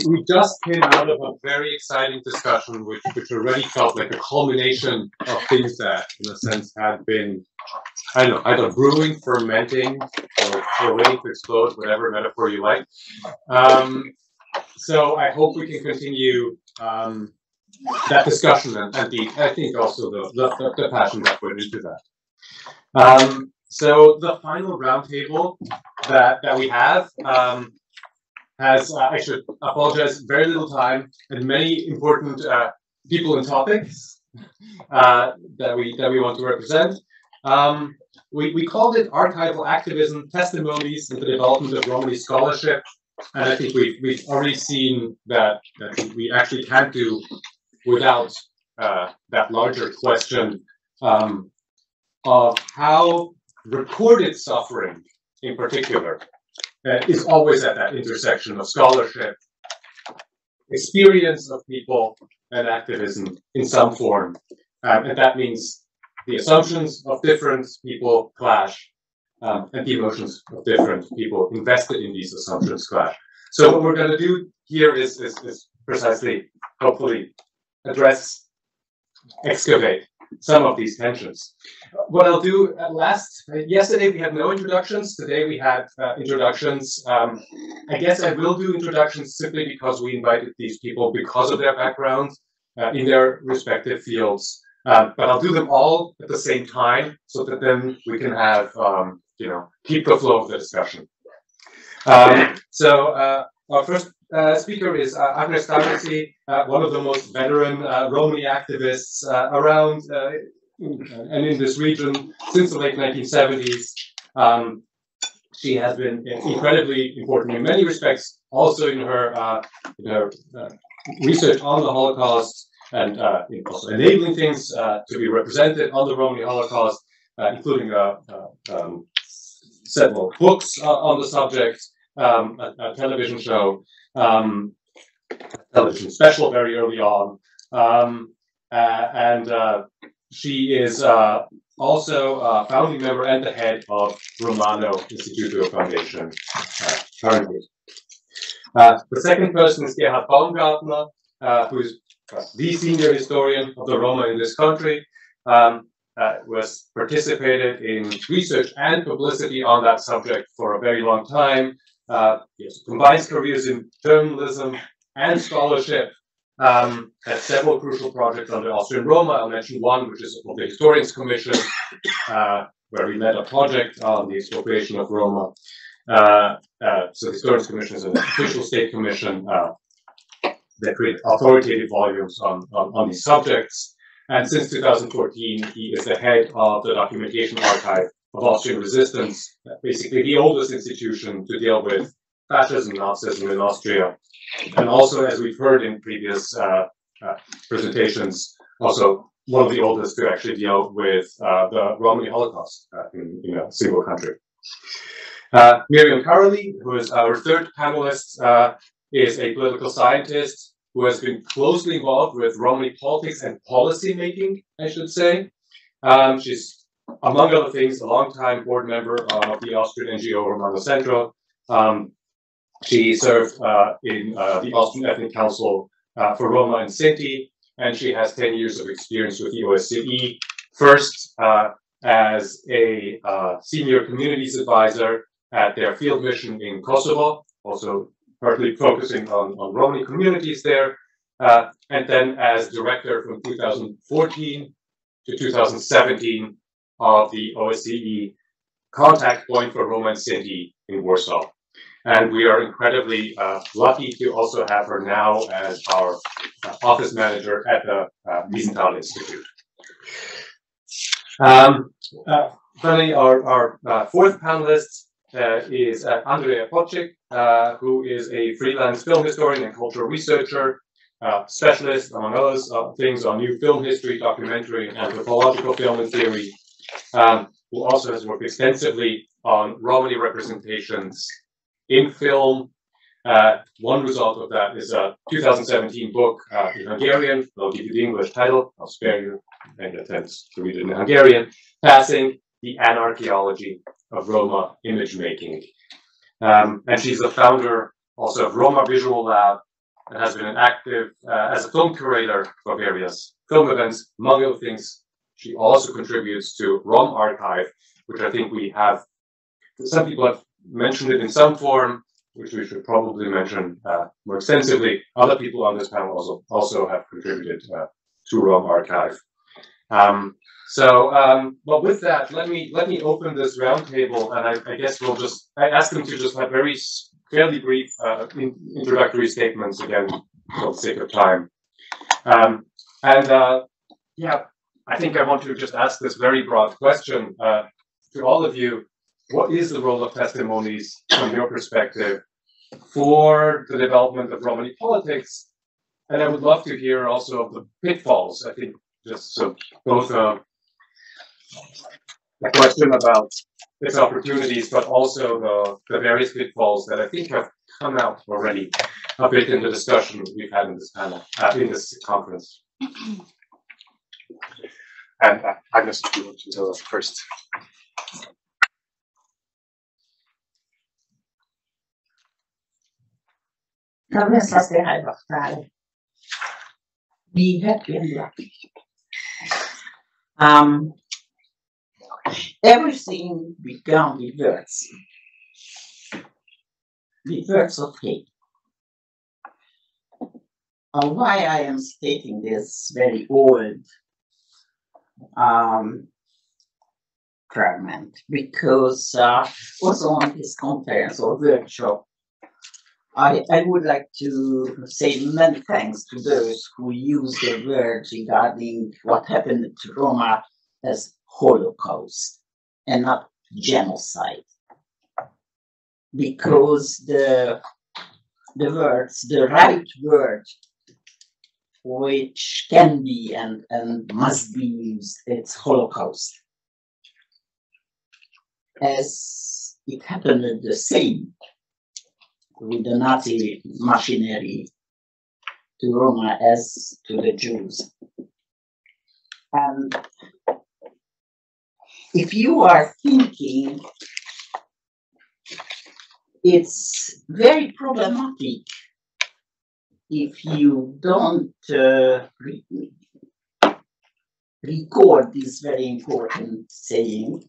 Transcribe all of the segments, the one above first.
We just came out of a very exciting discussion, which already felt like a culmination of things that, in a sense, had been, I don't know, either brewing, fermenting, or waiting to explode, whatever metaphor you like. So I hope we can continue that discussion and I think also the passion that went into that. So the final roundtable that we have has, I should apologize, very little time and many important people and topics that we want to represent. We called it Archival Activism, Testimonies, and the Development of Romani Scholarship. And I think we've already seen that we actually can't do without that larger question of how recorded suffering, in particular, is always at that intersection of scholarship, experience of people, and activism in some form. And that means the assumptions of different people clash, and the emotions of different people invested in these assumptions clash. So what we're going to do here is precisely, hopefully, address, excavate some of these tensions. What I'll do yesterday we had no introductions. Today we had introductions. I guess I will do introductions simply because we invited these people because of their backgrounds in their respective fields. But I'll do them all at the same time so that then we can have, keep the flow of the discussion. So our first speaker is Ágnes Daroczi, one of the most veteran Romani activists around and in this region since the late 1970s. She has been incredibly important in many respects, also in her research on the Holocaust and also enabling things to be represented on the Romani Holocaust, including several books on the subject, a television show, television special very early on, and she is also a founding member and the head of Romano Instituto Foundation currently. The second person is Gerhard Baumgartner, who is the senior historian of the Roma in this country, was participated in research and publicity on that subject for a very long time. He combines careers in journalism and scholarship, had several crucial projects under Austrian Roma. I'll mention one, which is the Historians Commission, where we led a project on the expropriation of Roma. So the Historians Commission is an official state commission that create authoritative volumes on these subjects. And since 2014, he is the head of the Documentation Archive of Austrian Resistance, basically the oldest institution to deal with fascism, Nazism in Austria. And also, as we've heard in previous presentations, also one of the oldest to actually deal with the Romani Holocaust in a single country. Mirjam Karoly, who is our third panelist, is a political scientist who has been closely involved with Romani politics and policy making, I should say. She's, among other things, a longtime board member of the Austrian NGO Romano Centro. She served in the Austrian Ethnic Council for Roma and Sinti, and she has 10 years of experience with the OSCE, first as a senior communities advisor at their field mission in Kosovo, also partly focusing on Romani communities there, and then as director from 2014 to 2017 of the OSCE contact point for Roma and Sinti in Warsaw. And we are incredibly lucky to also have her now as our office manager at the Wiesenthal Institute. Finally, our fourth panelist is Andrea Pocsik, who is a freelance film historian and cultural researcher, specialist, among other things, on new film history, documentary, and anthropological film and theory, who also has worked extensively on Romani representations in film. One result of that is a 2017 book in Hungarian. I'll give you the English title. I'll spare you any attempts to read it in Hungarian. Passing the Anarchaeology of Roma Image Making. And she's the founder also of Roma Visual Lab and has been active as a film curator for various film events. Among other things, she also contributes to Rom Archive, which I think we have, some people have mentioned it in some form, which we should probably mention more extensively. Other people on this panel also have contributed to Rom Archive. But with that, let me open this roundtable, and I guess I ask them to just have fairly brief introductory statements again for the sake of time. Yeah, I think I want to just ask this very broad question to all of you. What is the role of testimonies from your perspective for the development of Romani politics? And I would love to hear also of the pitfalls. I think just so both a question about its opportunities, but also the various pitfalls that I think have come out already a bit in the discussion we've had in this panel, in this conference. And Ágnes, if you want to tell us first. We have been lucky. Everything began with words of hate. Why I am stating this very old fragment? Because also on this conference or workshop, I would like to say many thanks to those who use the words regarding what happened to Roma as Holocaust and not genocide. Because the right word which can be and must be used, it's Holocaust. As it happened the same with the Nazi machinery to Roma as to the Jews. And if you are thinking, it's very problematic if you don't record this very important saying.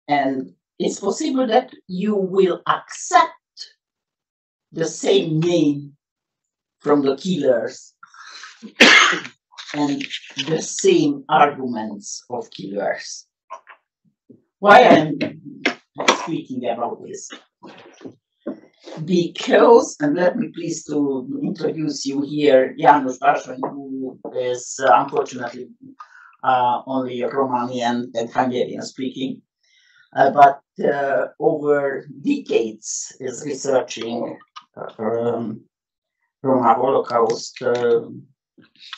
And it's possible that you will accept the same name from the killers and the same arguments of killers. Why am I speaking about this? Because, and let me please to introduce you here, János Bársony, who is unfortunately only Romani and Hungarian speaking. But over decades is researching Roma Holocaust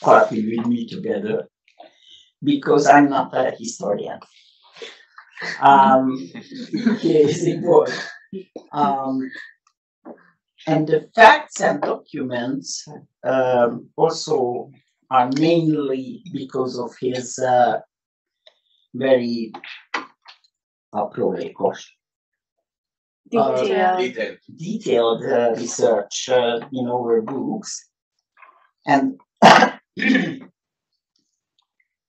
partly with me together, because I'm not a historian. Is important. And the facts and documents also are mainly because of his very detailed research in our books, and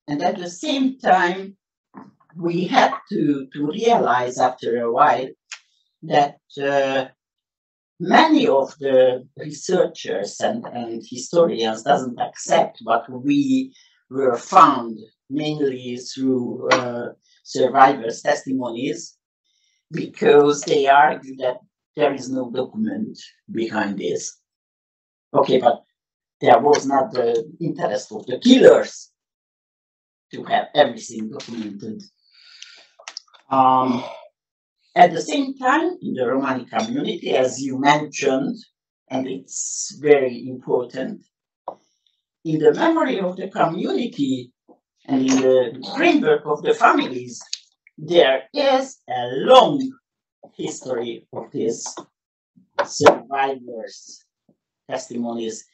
and at the same time we had to realize after a while that many of the researchers and historians doesn't accept what we were found mainly through survivors' testimonies, because they argue that there is no document behind this. Okay, but there was not the interest of the killers to have everything documented. At the same time, in the Romani community, as you mentioned, and it's very important, in the memory of the community and in the framework of the families, there is a long history of these survivors' testimonies.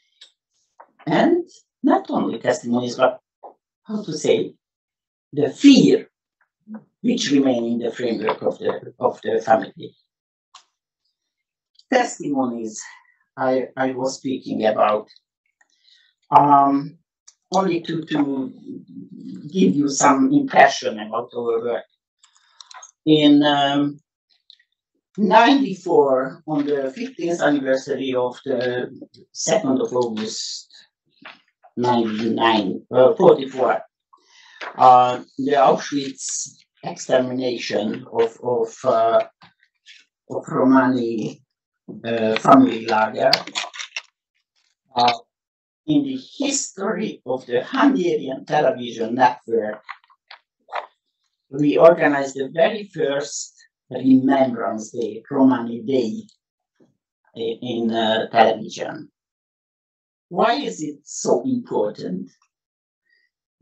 And not only testimonies, but how to say, the fear which remain in the framework of the family. Testimonies I was speaking about. Only to give you some impression about our work. In 94, on the 15th anniversary of the 2nd of August 44, the Auschwitz extermination of Romani family lager. In the history of the Hungarian television network, we organized the very first Remembrance Day, Romani Day, in television. Why is it so important?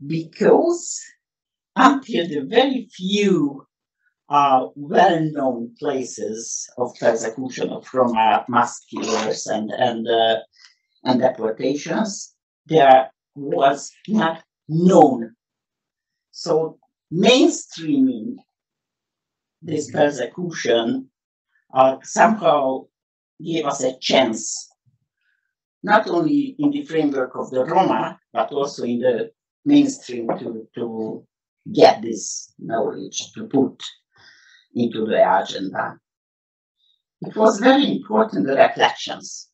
Because until the very few well-known places of persecution of Roma mass killers and deportations, there was not known. So mainstreaming this persecution somehow gave us a chance, not only in the framework of the Roma, but also in the mainstream to get this knowledge, to put into the agenda. It was very important, the reflections.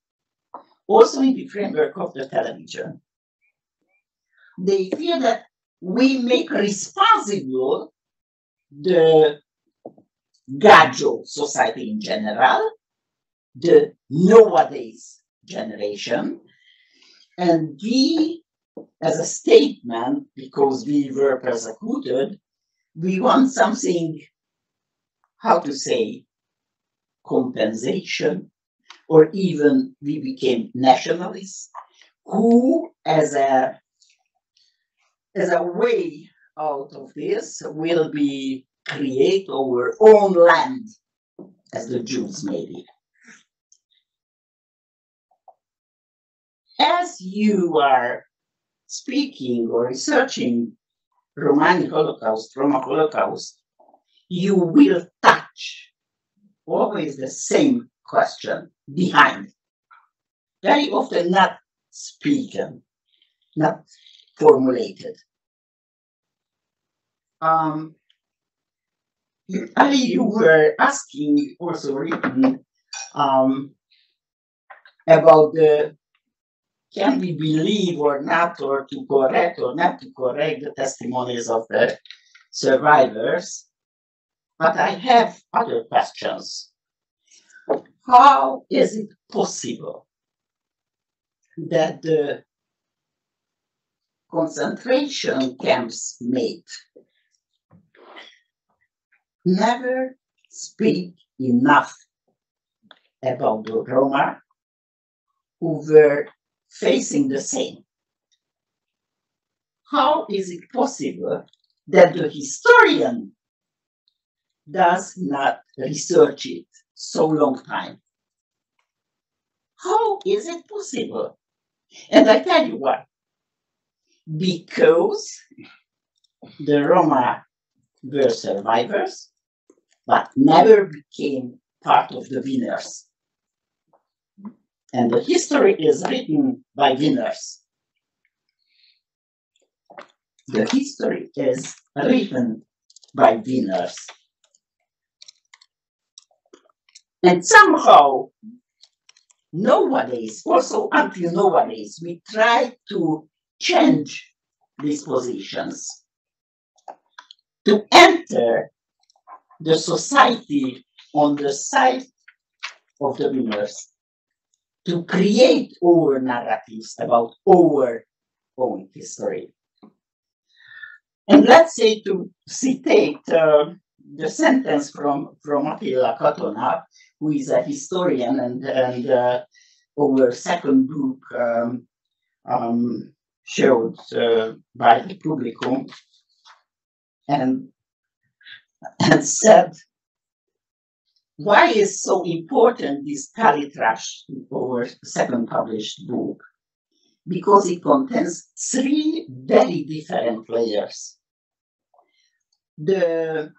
Also in the framework of the television. They feel that we make responsible the Gaggio society in general, the nowadays generation, and we, as a statement, because we were persecuted, we want something, how to say, compensation, or even we became nationalists, who, as a way out of this, will be create our own land, as the Jews made it. As you are speaking or researching Romani Holocaust, Roma Holocaust, you will touch always the same question behind. Very often not spoken, not formulated. You were asking, also written, about the can we believe or not, or to correct or not to correct the testimonies of the survivors. But I have other questions. How is it possible that the concentration camps mate never speak enough about the Roma who were facing the same? How is it possible that the historian does not research it so long time? How is it possible? And I tell you why. Because the Roma were survivors, but never became part of the winners. And the history is written by winners. The history is written by winners. And somehow, nowadays, also until nowadays, we try to change these positions, to enter the society on the side of the winners, to create our narratives about our own history. And let's say, to citate the sentence from Attila Katona, who is a historian and our second book showed by the Publicum, and said, why is so important this Kalitrash, our second published book? Because it contains three very different layers. the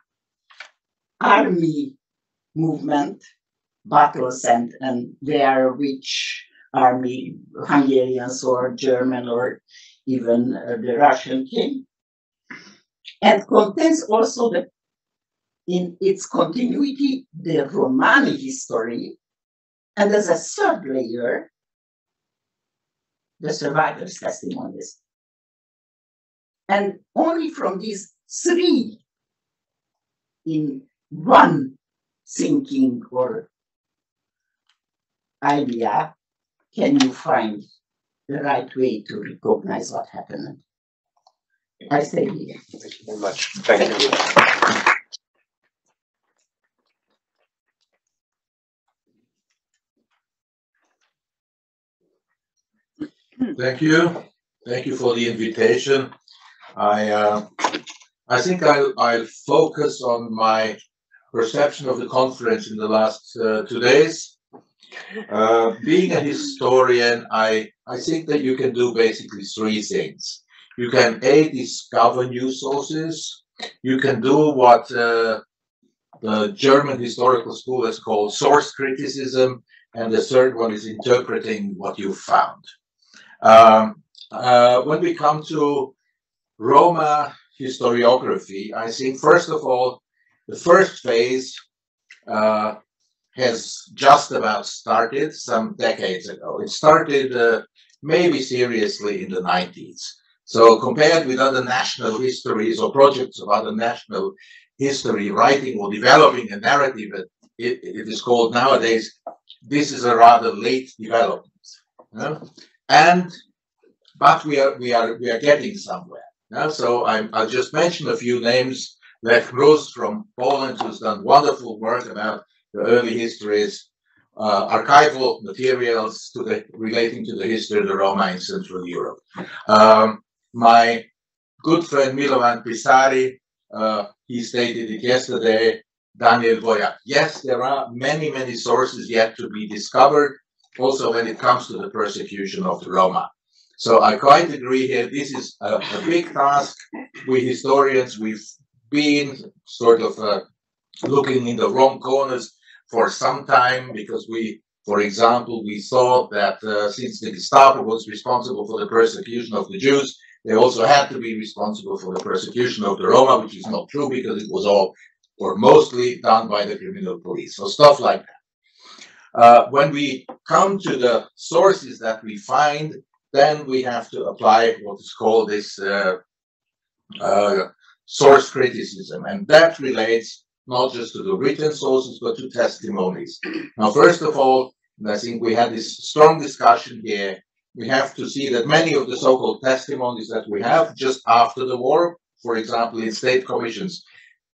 army movement, battles, and where which army, Hungarians or German or even the Russian came, and contains also in its continuity the Romani history, and as a third layer, the survivors' testimonies. And only from these three in one thinking or idea can you find the right way to recognize what happened. I stay here. Thank you very much. Thank you. Thank you. Thank you for the invitation. I think I'll focus on my perception of the conference in the last 2 days. Being a historian, I think that you can do basically three things. You can A, discover new sources. You can do what the German historical school has called source criticism. And the third one is interpreting what you found. When we come to Roma historiography, I think, first of all, the first phase has just about started some decades ago. It started maybe seriously in the 90s. So compared with other national histories or projects of other national history, writing or developing a narrative, it is called nowadays, this is a rather late development. You know? But we are getting somewhere. Yeah? So I'll just mention a few names. Lech Mróz from Poland, who's done wonderful work about the early histories, archival materials relating to the history of the Roma in Central Europe. My good friend Milovan Pisari, he stated it yesterday, Daniel Vojak. Yes, there are many, many sources yet to be discovered, also when it comes to the persecution of the Roma. So I quite agree here. This is a big task. We historians, we've been sort of looking in the wrong corners for some time because for example, we thought that since the Gestapo was responsible for the persecution of the Jews, they also had to be responsible for the persecution of the Roma, which is not true because it was all or mostly done by the criminal police. So stuff like that. When we come to the sources that we find, then we have to apply what is called this source criticism. And that relates not just to the written sources, but to testimonies. Now, first of all, and I think we had this strong discussion here, we have to see that many of the so-called testimonies that we have just after the war, for example, in state commissions,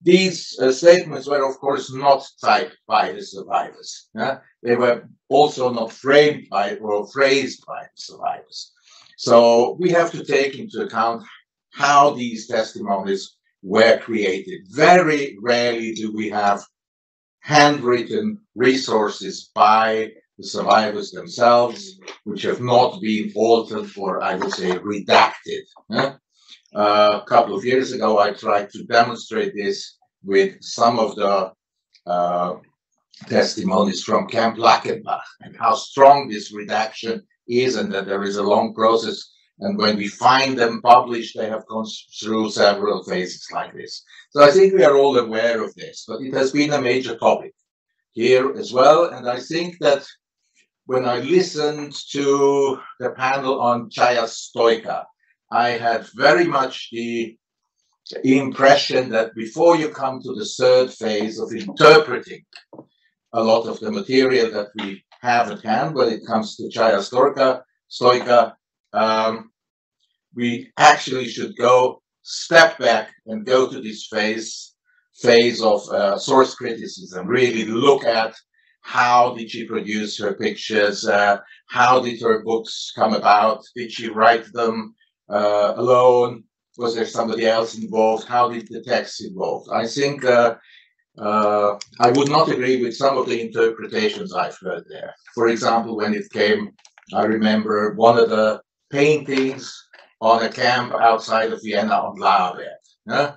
these statements were, of course, not typed by the survivors. Yeah? They were also not framed by or phrased by the survivors. So we have to take into account how these testimonies were created. Very rarely do we have handwritten resources by the survivors themselves, which have not been altered or, I would say, redacted. Yeah? A couple of years ago, I tried to demonstrate this with some of the testimonies from Camp Lackenbach and how strong this redaction is and that there is a long process. And when we find them published, they have gone through several phases like this. So I think we are all aware of this, but it has been a major topic here as well. And I think that when I listened to the panel on Chaya Stoika, I had very much the impression that before you come to the third phase of interpreting a lot of the material that we have at hand when it comes to Chaya Stoika, we actually should go step back and go to this phase of source criticism, really look at how did she produce her pictures, how did her books come about, did she write them alone, was there somebody else involved, how did the text evolve? I think I would not agree with some of the interpretations I've heard there. For example, when it came, I remember one of the paintings on a camp outside of Vienna on Laabert. Yeah?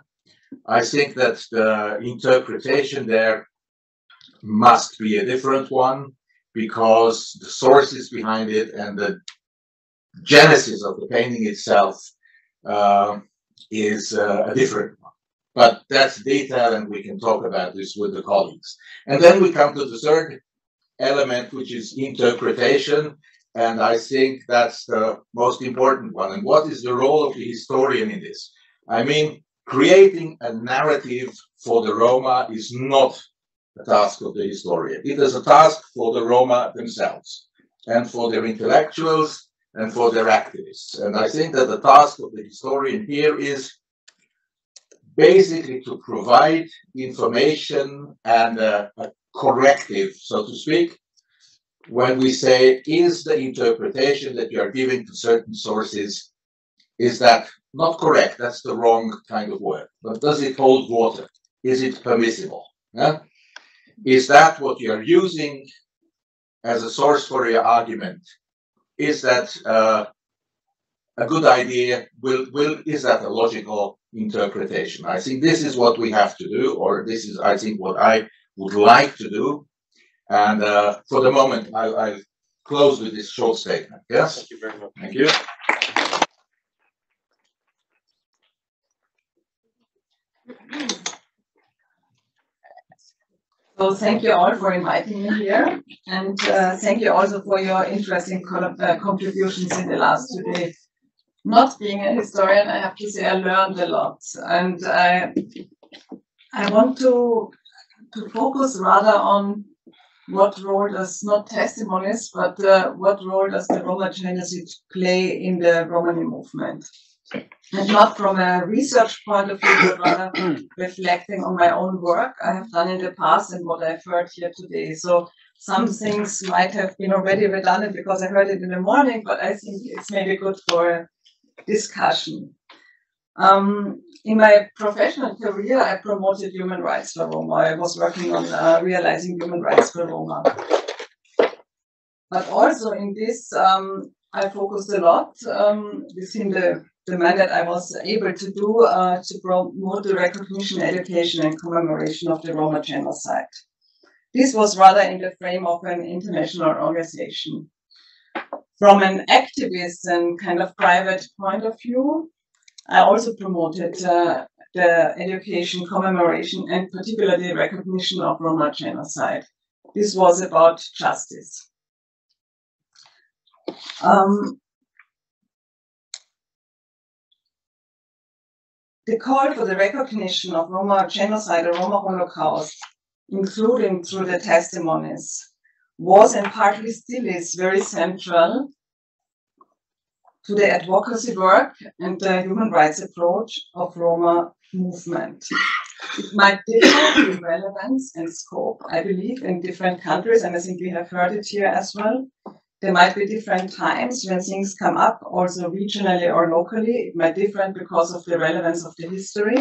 I think that the interpretation there must be a different one, because the sources behind it and the genesis of the painting itself is a different one. But that's detail, and we can talk about this with the colleagues. And then we come to the third element, which is interpretation. And I think that's the most important one. And what is the role of the historian in this? I mean, creating a narrative for the Roma is not a task of the historian. It is a task for the Roma themselves, and for their intellectuals, and for their activists. And I think that the task of the historian here is basically to provide information and a corrective, so to speak, when we say, is the interpretation that you are giving to certain sources, is that not correct? That's the wrong kind of word. But does it hold water? Is it permissible? Yeah? Is that what you are using as a source for your argument? Is that a good idea? Is that a logical interpretation? I think this is what we have to do, or this is, I think, what I would like to do. And for the moment, I'll close with this short statement. Yes? Thank you very much. Thank you. So thank you all for inviting me here, and thank you also for your interesting contributions in the last 2 days. Not being a historian, I have to say I learned a lot, and I want to focus rather on what role does, not testimonies, but what role does the Roma genocide play in the Romani movement? And not from a research point of view, but rather reflecting on my own work I have done in the past and what I've heard here today. So some things might have been already redundant because I heard it in the morning, but I think it's maybe good for a discussion. In my professional career, I promoted human rights for Roma. I was working on realizing human rights for Roma. But also in this, I focused a lot within the mandate I was able to do to promote the recognition, education, and commemoration of the Roma genocide. This was rather in the frame of an international organization. From an activist and kind of private point of view, I also promoted the education, commemoration, and particularly recognition of Roma genocide. This was about justice. The call for the recognition of Roma genocide or Roma Holocaust, including through the testimonies, was and partly still is very central to the advocacy work and the human rights approach of Roma movement. It might differ in relevance and scope, I believe, in different countries, and I think we have heard it here as well. There might be different times when things come up, also regionally or locally. It might be different because of the relevance of the history.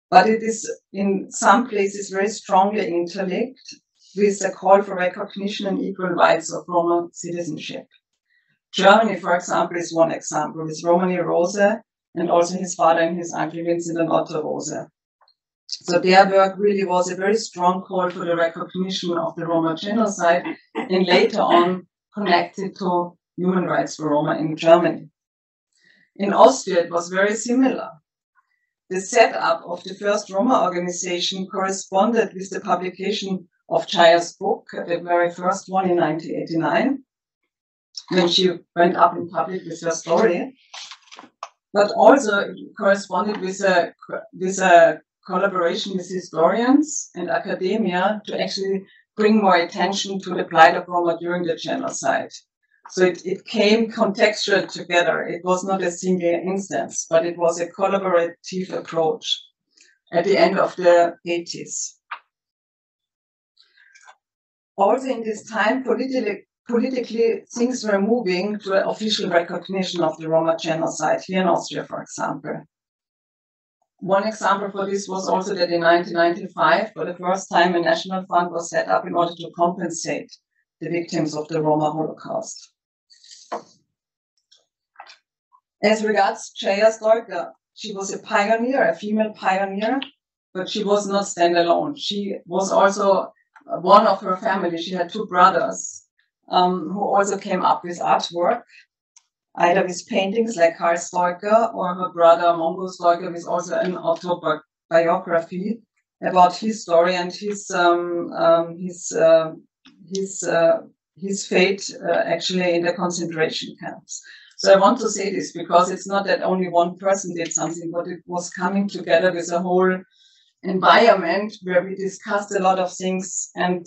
But it is in some places very strongly interlinked with the call for recognition and equal rights of Roma citizenship. Germany, for example, is one example, with Romani Rose and also his father and his uncle Vincent and Otto Rose. So their work really was a very strong call for the recognition of the Roma genocide, and later on connected to human rights for Roma in Germany. In Austria, it was very similar. The setup of the first Roma organization corresponded with the publication of Chaya's book, the very first one in 1989, when she went up in public with her story, but also corresponded with a collaboration with historians and academia to actually bring more attention to the plight of Roma during the genocide. So it came contextual together. It was not a single instance, but it was a collaborative approach at the end of the 80s. Also in this time, politically things were moving to an official recognition of the Roma genocide here in Austria, for example. One example for this was also that in 1995, for the first time, a national fund was set up in order to compensate the victims of the Roma Holocaust. As regards Chaya's she was a pioneer, a female pioneer, but she was not standalone. She was also one of her family. She had two brothers who also came up with artwork, either with paintings like Karl Stoiker, or her brother Mongo Stoiker with also an autobiography about his story and his fate actually in the concentration camps. So I want to say this because it's not that only one person did something, but it was coming together with a whole environment where we discussed a lot of things and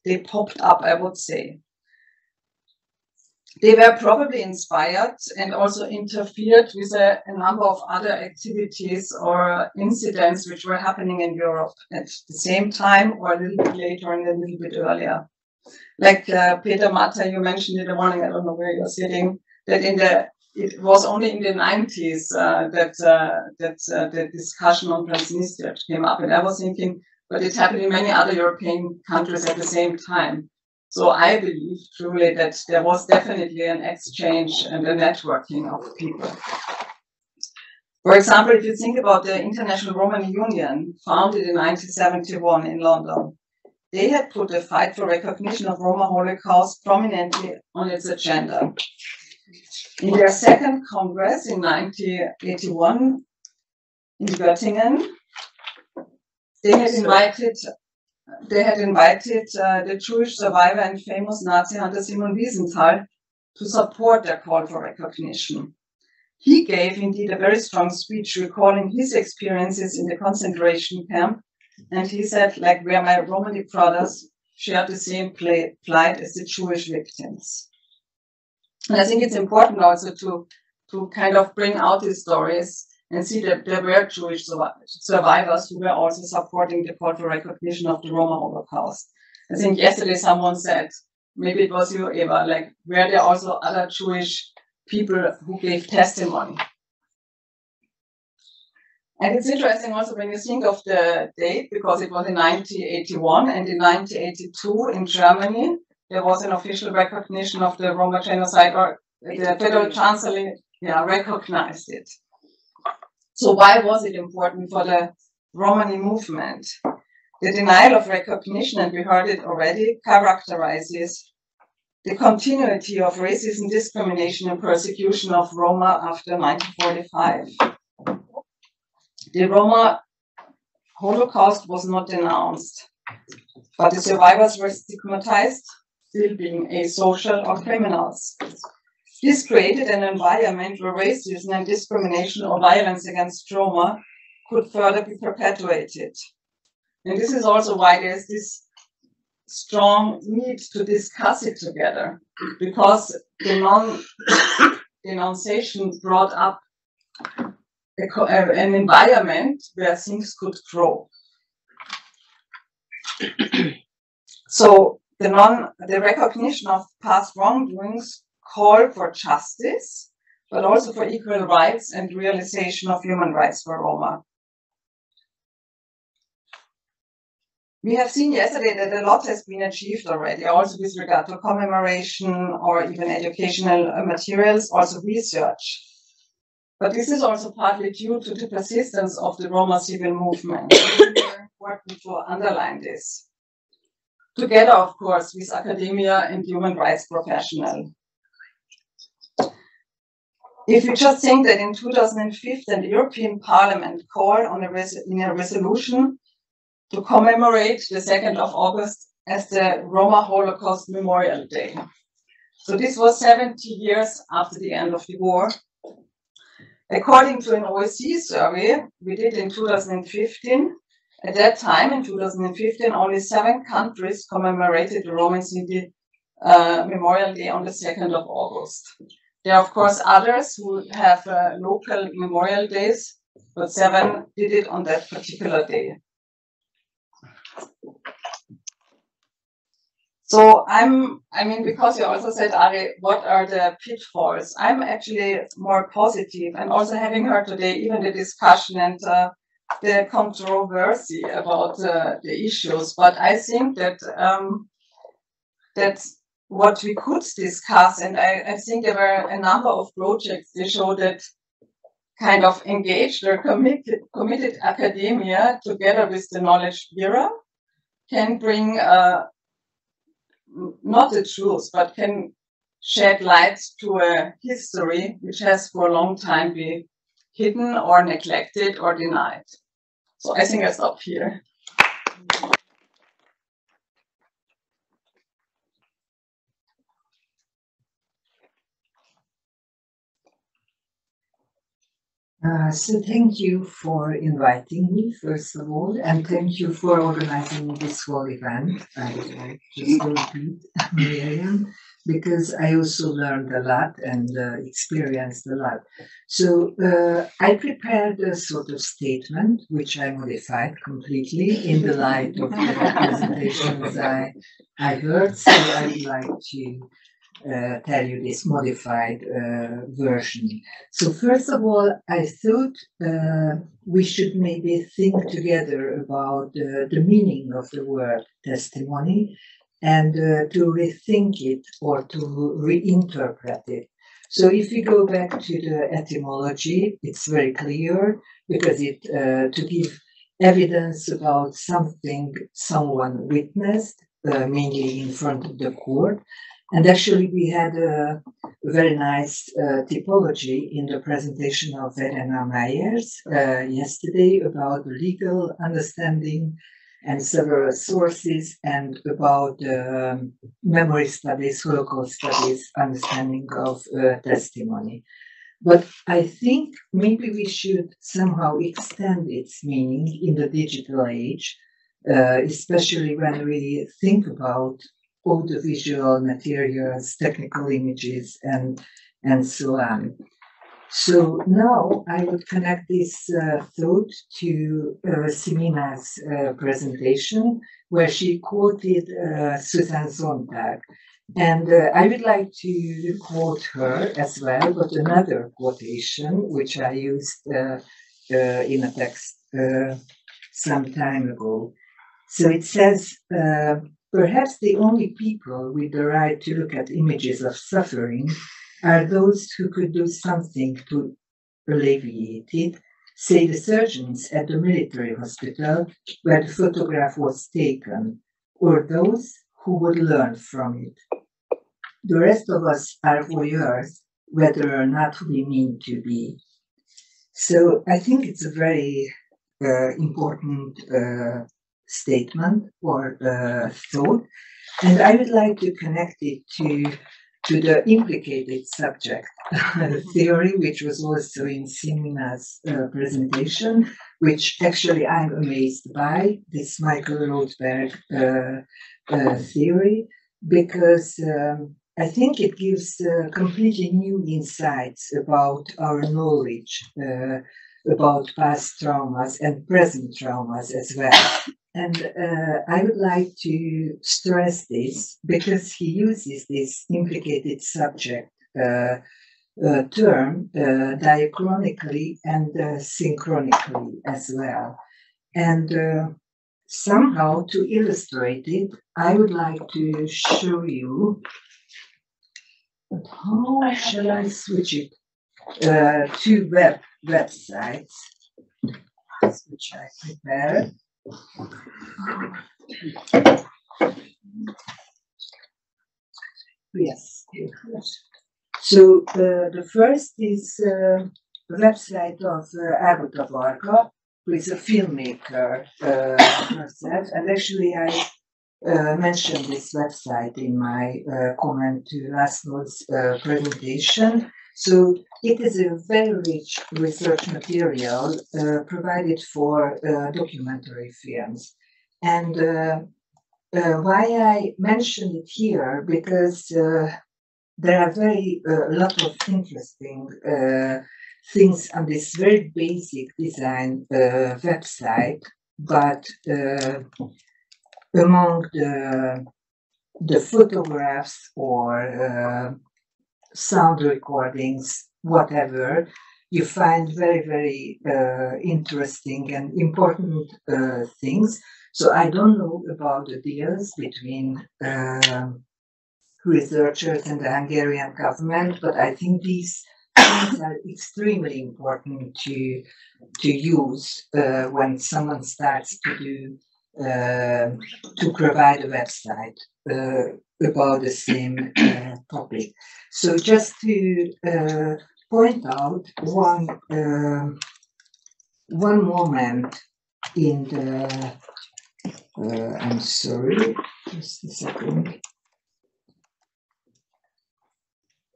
they popped up, I would say. They were probably inspired and also interfered with a number of other activities or incidents which were happening in Europe at the same time or a little bit later and a little bit earlier. Like Peter Matta, you mentioned in the morning, I don't know where you're sitting, that it was only in the 90s that the discussion on Transnistria came up. And I was thinking, but it happened in many other European countries at the same time. So I believe truly that there was definitely an exchange and a networking of people. For example, if you think about the International Romani Union, founded in 1971 in London, they had put the fight for recognition of Roma Holocaust prominently on its agenda. In their second Congress in 1981 in Göttingen, they had invited the Jewish survivor and famous Nazi hunter Simon Wiesenthal to support their call for recognition. He gave indeed a very strong speech recalling his experiences in the concentration camp, and he said, like, where my Romani brothers shared the same plight as the Jewish victims. And I think it's important also to kind of bring out these stories and see that there were Jewish survivors who were also supporting the call for recognition of the Roma Holocaust. I think yesterday someone said, maybe it was you, Eva, like, were there also other Jewish people who gave testimony? And it's interesting also when you think of the date, because it was in 1981 and in 1982 in Germany, there was an official recognition of the Roma genocide, or the Federal Chancellor recognized it. So why was it important for the Romani movement? The denial of recognition, and we heard it already, characterizes the continuity of racism, discrimination, and persecution of Roma after 1945. The Roma Holocaust was not denounced, but the survivors were stigmatized, still being asocial or criminals. This created an environment where racism and discrimination or violence against Roma could further be perpetuated. And this is also why there's this strong need to discuss it together, because the non-denunciation brought up an environment where things could grow. So the recognition of past wrongdoings call for justice, but also for equal rights and realization of human rights for Roma. We have seen yesterday that a lot has been achieved already, also with regard to commemoration or even educational materials, also research. But this is also partly due to the persistence of the Roma civil movement. It's very important to underline this. Together, of course, with academia and human rights professionals. If you just think that in 2015, the European Parliament called on in a resolution to commemorate the 2nd of August as the Roma Holocaust Memorial Day. So this was 70 years after the end of the war. According to an OSCE survey we did in 2015, at that time, in 2015, only 7 countries commemorated the Roman City Memorial Day on the 2nd of August. There are, of course, others who have local memorial days, but 7 did it on that particular day. So because you also said, Ari, what are the pitfalls? I'm actually more positive, and also having heard today even the discussion and the controversy about the issues. But I think that that's what we could discuss, and I think there were a number of projects. They show that kind of engaged or committed academia together with the Knowledge Bureau can bring not the truth, but can shed light to a history which has for a long time been hidden or neglected or denied. So I think I stop here. So thank you for inviting me, first of all, and thank you for organizing this whole event. I would like just to repeat, Mirjam, because I also learned a lot and experienced a lot. So I prepared a sort of statement, which I modified completely in the light of the presentations I heard. So I would like to tell you this modified version. So first of all, I thought we should maybe think together about the meaning of the word testimony and to rethink it or to reinterpret it. So if we go back to the etymology, it's very clear because it to give evidence about something someone witnessed, mainly in front of the court. And actually, we had a very nice typology in the presentation of Verena Meyers yesterday about the legal understanding and several sources and about memory studies, Holocaust studies, understanding of testimony. But I think maybe we should somehow extend its meaning in the digital age, especially when we think about audiovisual materials, technical images, and so on. So now I would connect this thought to Simina's presentation, where she quoted Susan Sontag. And I would like to quote her as well, but another quotation, which I used in a text some time ago. So it says, perhaps the only people with the right to look at images of suffering are those who could do something to alleviate it, say the surgeons at the military hospital where the photograph was taken, or those who would learn from it. The rest of us are voyeurs, whether or not we mean to be. So I think it's a very important statement or thought, and I would like to connect it to the implicated subject theory, which was also in Simina's presentation, which actually I'm amazed by, this Michael Rothberg theory, because I think it gives completely new insights about our knowledge about past traumas and present traumas as well. And I would like to stress this because he uses this implicated subject term diachronically and synchronically as well. And somehow to illustrate it, I would like to show you, but how shall I switch it? Two websites which I prepared. Yes. So the first is the website of Ágnes Varga, who is a filmmaker herself, and actually I mentioned this website in my comment to last month's presentation. So it is a very rich research material provided for documentary films. And why I mentioned it here, because there are a lot of interesting things on this very basic design website, but among the photographs or sound recordings, whatever, you find very, very interesting and important things. So I don't know about the deals between researchers and the Hungarian government, but I think these things are extremely important to use when someone starts to provide a website about the same topic. So just to point out one moment in the I'm sorry, just a second.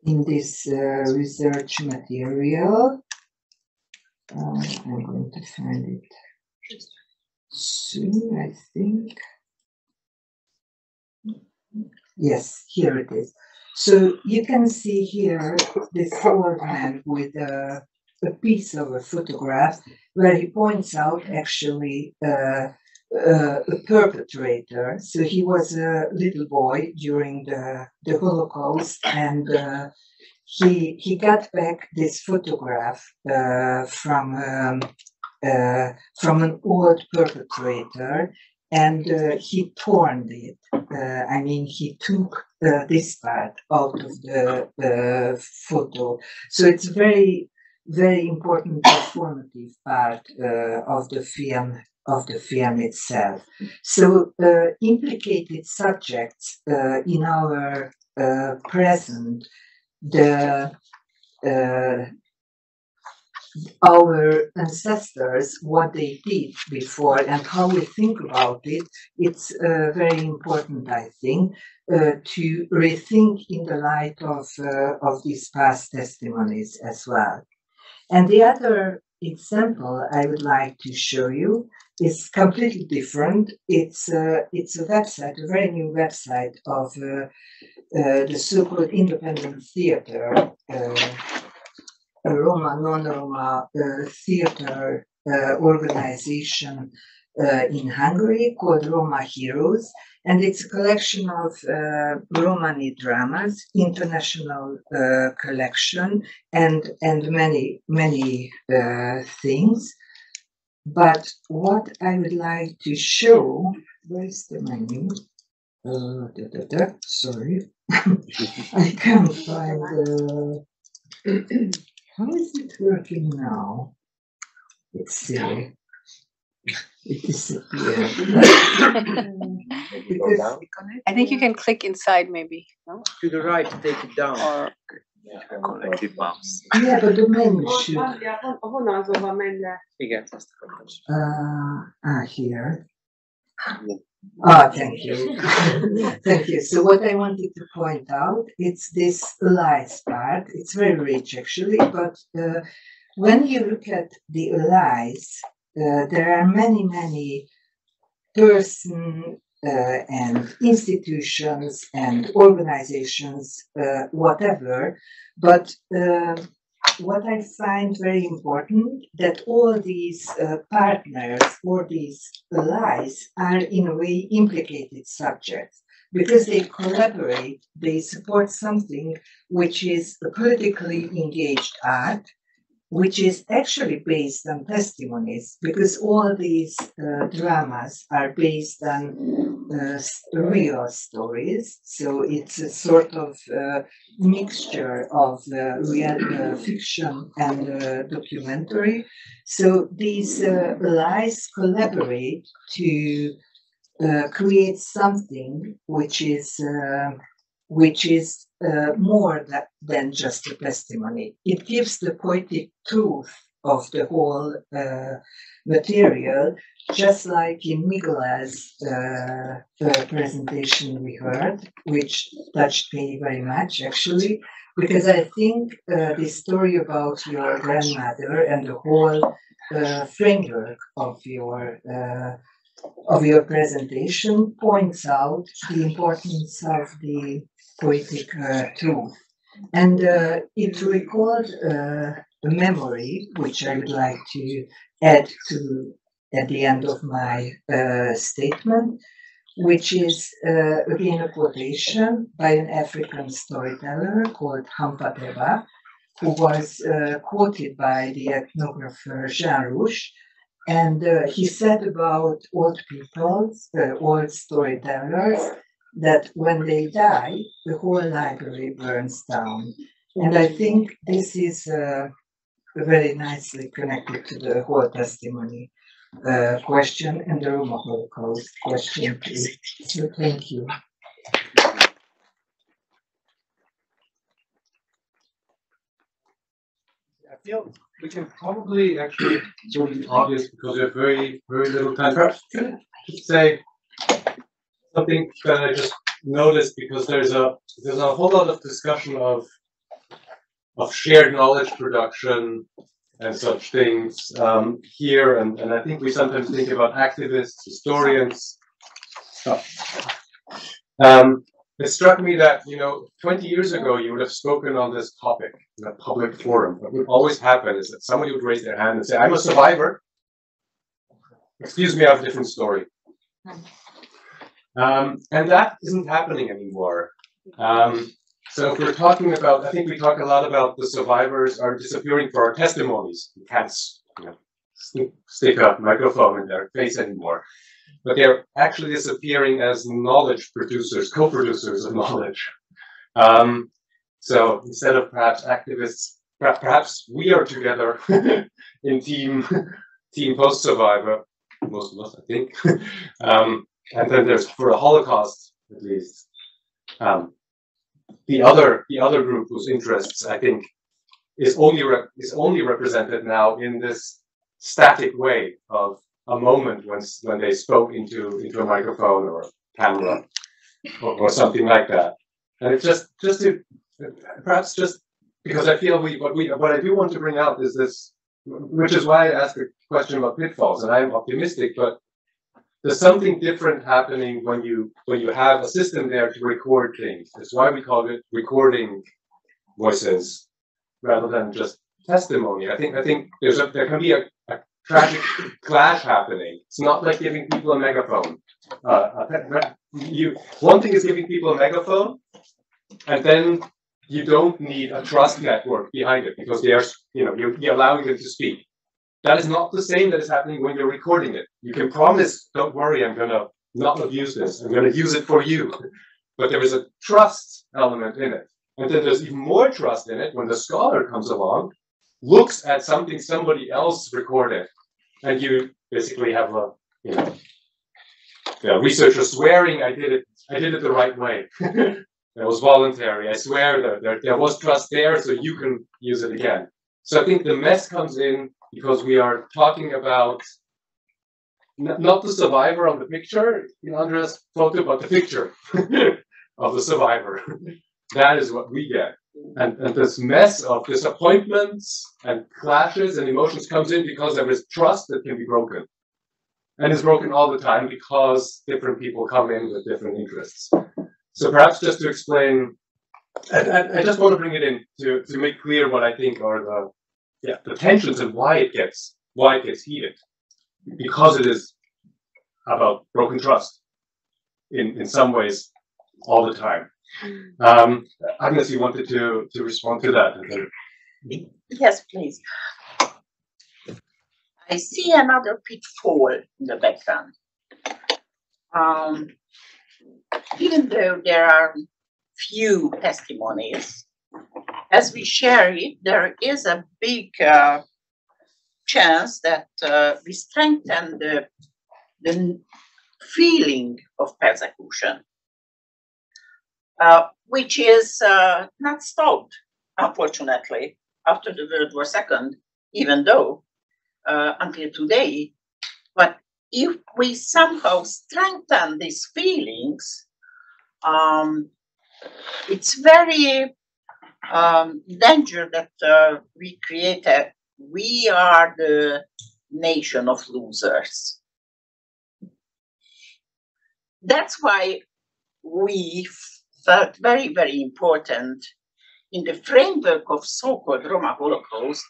In this research material, I'm going to find it soon, I think. Yes, here it is. So you can see here this old man with a piece of a photograph where he points out actually a perpetrator. So he was a little boy during the Holocaust, and he got back this photograph from an old perpetrator, and he torn it. I mean, he took this part out of the photo. So it's very, very important performative part of the film itself. So implicated subjects in our present, our ancestors, what they did before and how we think about it, it's very important, I think, to rethink in the light of these past testimonies as well. And the other example I would like to show you is completely different. It's a website, a very new website of the so-called independent theater, Roma, non-Roma theater organization in Hungary called Roma Heroes, and it's a collection of Romani dramas, international collection, and many things. But what I would like to show, where's the menu? Sorry, I can't find. How is it working now? It's silly. It disappeared. Because I think you can click inside, maybe. No? To the right, take it down. Or Collective mouse. yeah, but the menu should. Igen, azt akartam. Here. Ah, thank you. Thank you. So what I wanted to point out, it's this lies part. It's very rich, actually, but when you look at the lies, there are many persons and institutions and organizations, whatever, but what I find very important, that all these partners or these allies are in a way implicated subjects, because they collaborate, they support something which is a politically engaged art, which is actually based on testimonies, because all these dramas are based on real stories. So it's a sort of mixture of real fiction and documentary. So these lies collaborate to create something which is more than just a testimony. It gives the poetic truth of the whole material, just like in Miguel's presentation we heard, which touched me very much, actually, because I think the story about your grandmother and the whole framework of your presentation points out the importance of the poetic truth. And it recalled a memory, which I would like to add to at the end of my statement, which is again a quotation by an African storyteller called Hampateba, who was quoted by the ethnographer Jean Rouch. And he said about old people, old storytellers, that when they die, the whole library burns down. And I think this is very nicely connected to the whole testimony question and the Roma Holocaust question too. So thank you. I feel we can probably actually sort of be obvious because we have very little time. Perhaps can I just say something that I just noticed, because there's a whole lot of discussion of shared knowledge production and such things here, and I think we sometimes think about activists, historians. It struck me that 20 years ago you would have spoken on this topic in a public forum. What would always happen is that somebody would raise their hand and say, "I'm a survivor. Excuse me, I have a different story." And that isn't happening anymore. So if we're talking about, I think we talk a lot about the survivors are disappearing for our testimonies. You can't stick a microphone in their face anymore. But they're actually disappearing as knowledge producers, co-producers of knowledge. So instead of perhaps activists, perhaps we are together in team post-survivor, most of us, I think. And then there's, for the Holocaust at least, the other group whose interests, I think, is only represented now in this static way of a moment when they spoke into a microphone or a camera or something like that. And it's just to perhaps just because I feel what I do want to bring out is this, which is why I asked the question about pitfalls, and I'm optimistic, but there's something different happening when you have a system there to record things. That's why we call it recording voices rather than just testimony. I think there can be a tragic clash happening. It's not like giving people a megaphone. One thing is giving people a megaphone, and then you don't need a trust network behind it because they are, you're allowing them to speak. That is not the same that is happening when you're recording it. You can promise, don't worry, I'm gonna not abuse this. I'm gonna use it for you. But there is a trust element in it. And then there's even more trust in it when the scholar comes along, looks at something somebody else recorded, and you basically have a, researcher swearing I did it the right way. It was voluntary. I swear that there was trust there, so you can use it again. So I think the mess comes in because we are talking about not the survivor on the picture in Andrea's photo, but the picture of the survivor. That is what we get. And this mess of disappointments and clashes and emotions comes in because there is trust that can be broken. And is broken all the time because different people come in with different interests. So perhaps just to explain, I just want to bring it in to make clear what I think are the tensions and why it gets heated. Because it is about broken trust in some ways all the time. Ágnes, you wanted to respond to that? Yes, please. I see another pitfall in the background. Even though there are few testimonies, as we share it, there is a big chance that we strengthen the feeling of persecution, which is not stopped, unfortunately, after the World War II, even though until today. But if we somehow strengthen these feelings, it's very danger that we create we are the nation of losers. That's why we felt very, very important in the framework of so-called Roma Holocaust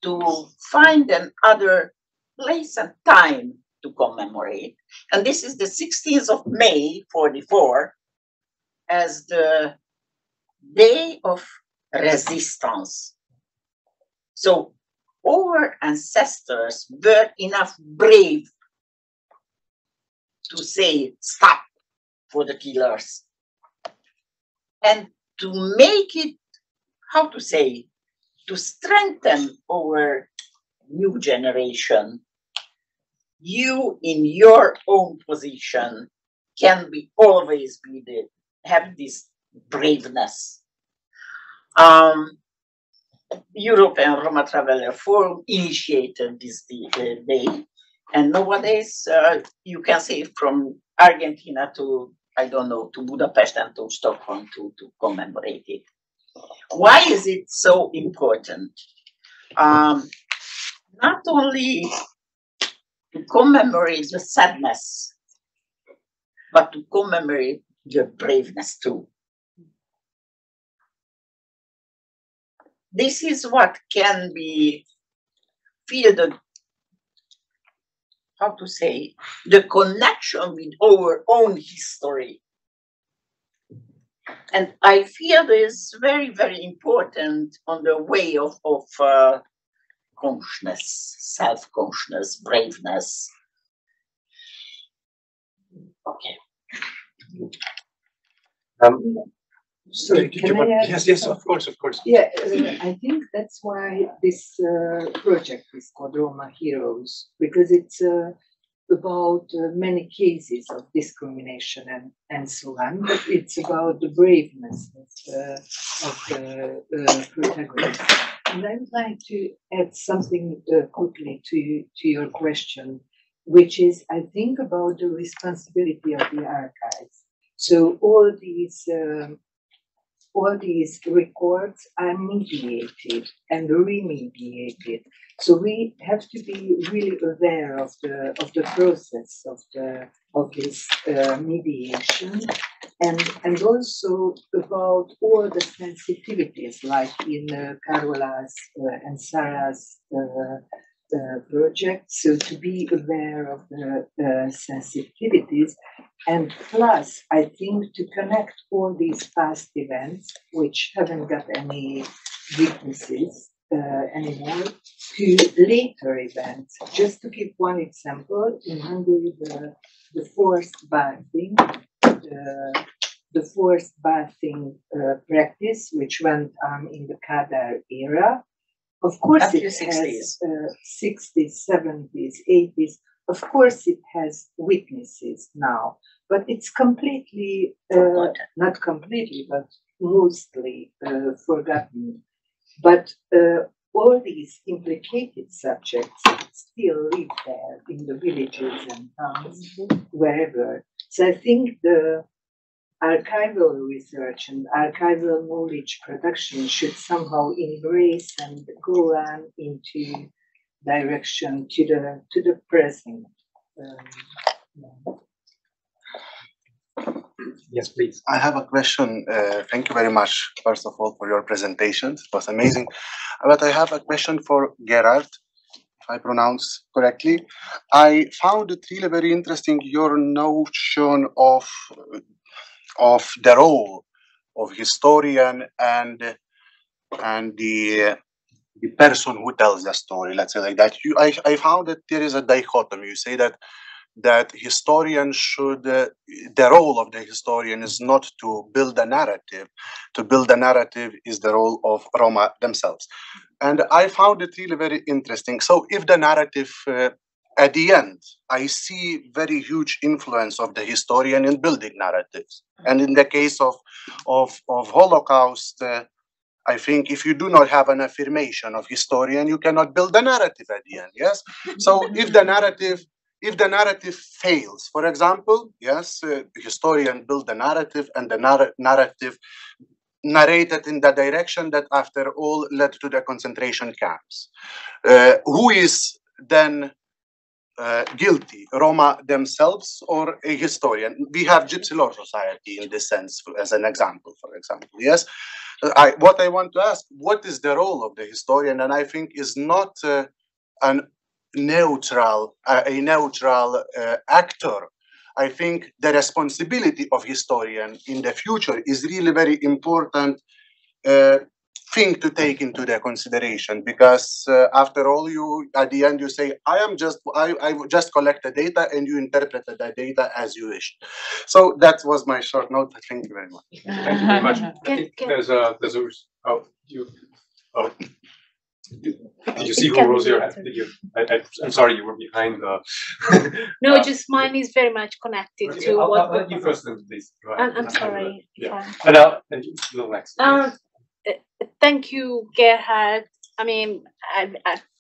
to find another place and time to commemorate. And this is the 16th of May, 1944, as the Day of Resistance. So our ancestors were enough brave to say stop for the killers and to make it how to say, to strengthen our new generation, you in your own position can be always be have this braveness. European Roma Traveler Forum initiated this day, and nowadays you can say from Argentina to, I don't know, to Budapest and to Stockholm to commemorate it. Why is it so important? Not only to commemorate the sadness, but to commemorate the braveness too. This is what can be feel the, how to say, the connection with our own history. And I feel this very, very important on the way of consciousness, self-consciousness, braveness. Okay. Sorry, can I add? Yes, of course. Yeah, I think that's why this project is called Roma Heroes, because it's about many cases of discrimination and so on, but it's about the braveness of the protagonist. And I would like to add something quickly to your question, which is, I think, about the responsibility of the archives. So all these records are mediated and remediated. So we have to be really aware of the process of this mediation, and also about all the sensitivities, like in Karola's and Sarah's project. So to be aware of the sensitivities, and plus, I think, to connect all these past events, which haven't got any witnesses anymore, to later events. Just to give one example, in Hungary, the forced bathing, the forced bathing practice, which went on in the Kadar era. Of course, it has 60s, 70s, 80s. Of course, it has witnesses now, but it's completely, not completely, but mostly forgotten. But all these implicated subjects still live there in the villages and towns, wherever. So I think the archival research and archival knowledge production should somehow embrace and go on into direction to the present. Yes, please. I have a question. Thank you very much, first of all, for your presentation. It was amazing. But I have a question for Gerhard, if I pronounce correctly. I found it really very interesting, your notion of the role of historian and the person who tells the story, let's say like that. I found that there is a dichotomy. You say that historians should, the role of the historian is not to build a narrative. To build a narrative is the role of Roma themselves. And I found it really very interesting. So if the narrative, at the end, I see very huge influence of the historian in building narratives. And in the case of Holocaust, I think if you do not have an affirmation of historian, you cannot build a narrative at the end, yes? So if the narrative fails, for example, yes, the historian built the narrative and the narrative narrated in the direction that after all led to the concentration camps. Who is then guilty, Roma themselves or a historian? We have Gypsy Law Society in this sense, as an example, for example, yes? What I want to ask, what is the role of the historian? And I think is not a neutral actor. I think the responsibility of historian in the future is really very important thing to take into the consideration, because after all, you at the end you say, I just collect the data and you interpret the data as you wish. So that was my short note. Thank you very much. Thank you very much. I think there's a Did you see who rose your hand? I'm sorry, you were behind the. No, just mine is very much connected to what. I'll let you first, then, please. I'm sorry. Yeah. And you go next. Thank you, Gerhard. I mean,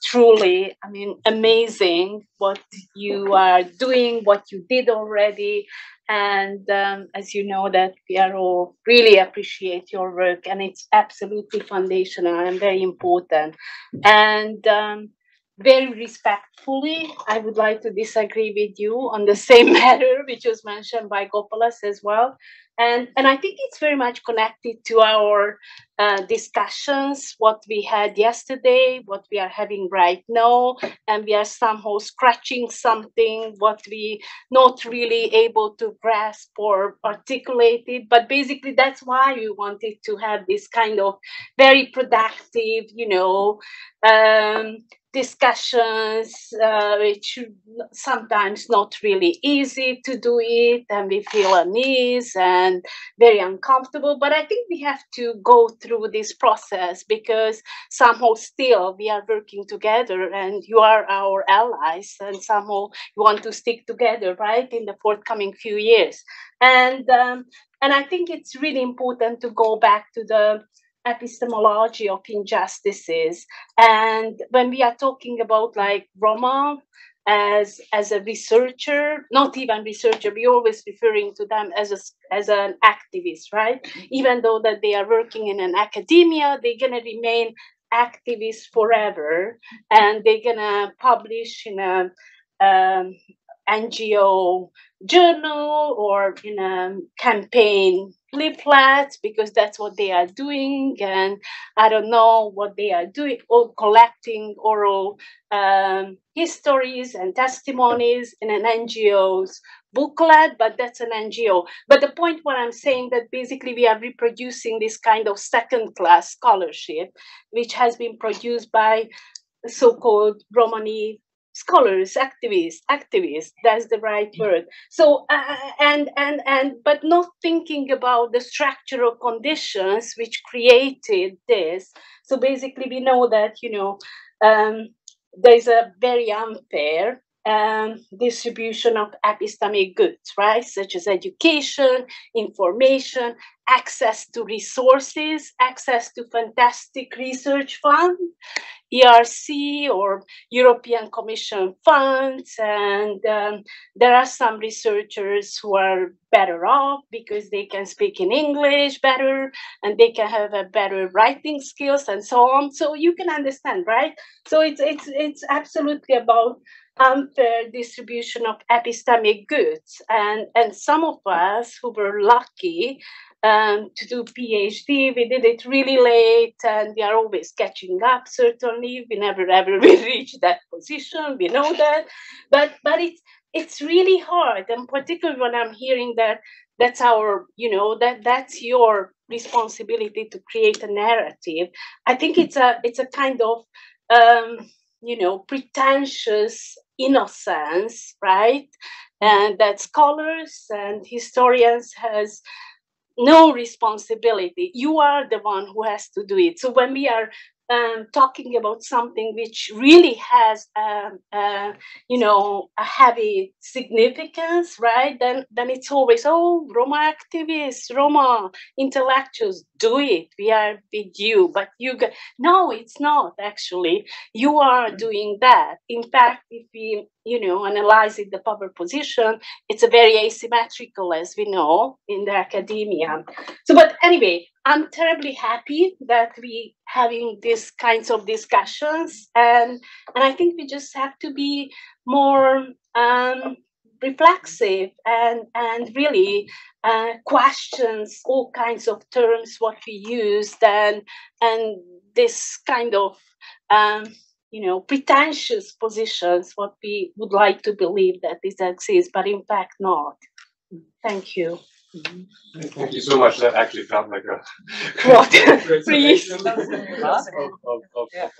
truly, I mean, amazing what you are doing, what you did already. And as you know, that we are all really appreciate your work, and it's absolutely foundational and very important. And very respectfully, I would like to disagree with you on the same matter, which was mentioned by Gopalas as well. And I think it's very much connected to our discussions, what we had yesterday, what we are having right now, and we are somehow scratching something, what we not really able to grasp or articulate it. But basically, that's why we wanted to have this kind of very productive, discussions, which sometimes not really easy to do it, and we feel unease and very uncomfortable. But I think we have to go through this process, because somehow still we are working together, and you are our allies, and somehow we want to stick together, right, in the forthcoming few years. And I think it's really important to go back to the epistemology of injustices. And when we are talking about like Roma as a researcher, not even researcher, we're always referring to them as an activist, right? Even though that they are working in an academia, they're gonna remain activists forever, and they're gonna publish in a NGO journal or in a campaign leaflets, because that's what they are doing. And I don't know what they are doing, or collecting oral histories and testimonies in an NGO's booklet, but that's an NGO. But the point what I'm saying, that basically we are reproducing this kind of second-class scholarship, which has been produced by so-called Romani scholars, activists, that's the right word. So, but not thinking about the structural conditions which created this. So basically we know that, there's a very unfair distribution of epistemic goods, right? Such as education, information, access to resources, access to fantastic research funds, ERC or European Commission funds. And there are some researchers who are better off because they can speak in English better, and they can have a better writing skills and so on. So you can understand, right? So it's absolutely about unfair distribution of epistemic goods. And some of us who were lucky to do PhD, we did it really late, and we are always catching up. Certainly, we never ever will reach that position. We know that, but it's really hard, and particularly when I'm hearing that that's our, that's your responsibility to create a narrative. I think it's a kind of pretentious innocence, right? And that scholars and historians has no responsibility. You are the one who has to do it. So when we are talking about something which really has, a heavy significance, right? Then it's always, oh, Roma activists, Roma intellectuals, do it. We are with you, but no, it's not actually. You are doing that. In fact, if we, analyze it, the power position, it's a very asymmetrical, as we know, in the academia. So, but anyway, I'm terribly happy that we having these kinds of discussions, and I think we just have to be more reflexive and really questions all kinds of terms what we use, and this kind of pretentious positions what we would like to believe that this exists, but in fact not. Thank you. Thank you so much. That actually felt like a what? great summation of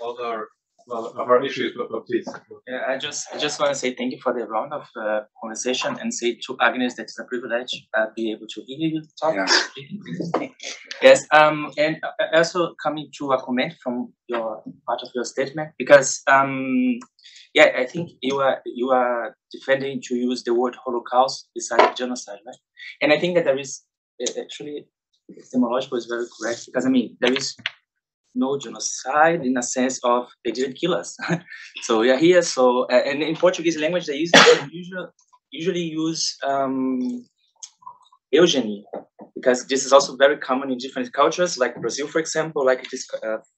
all our of our issues, but please. Yeah, I just want to say thank you for the round of conversation and say to Ágnes that it's a privilege to be able to hear you talk. Yeah. Yes. And also coming to a comment from your part of your statement, because yeah, I think you are defending to use the word Holocaust beside genocide, right? And I think that there is actually etymological is very correct, because I mean there is no genocide in a sense of they didn't kill us. So yeah, here, so and in Portuguese language they usually use eugeny, because this is also very common in different cultures, like Brazil, for example, like it is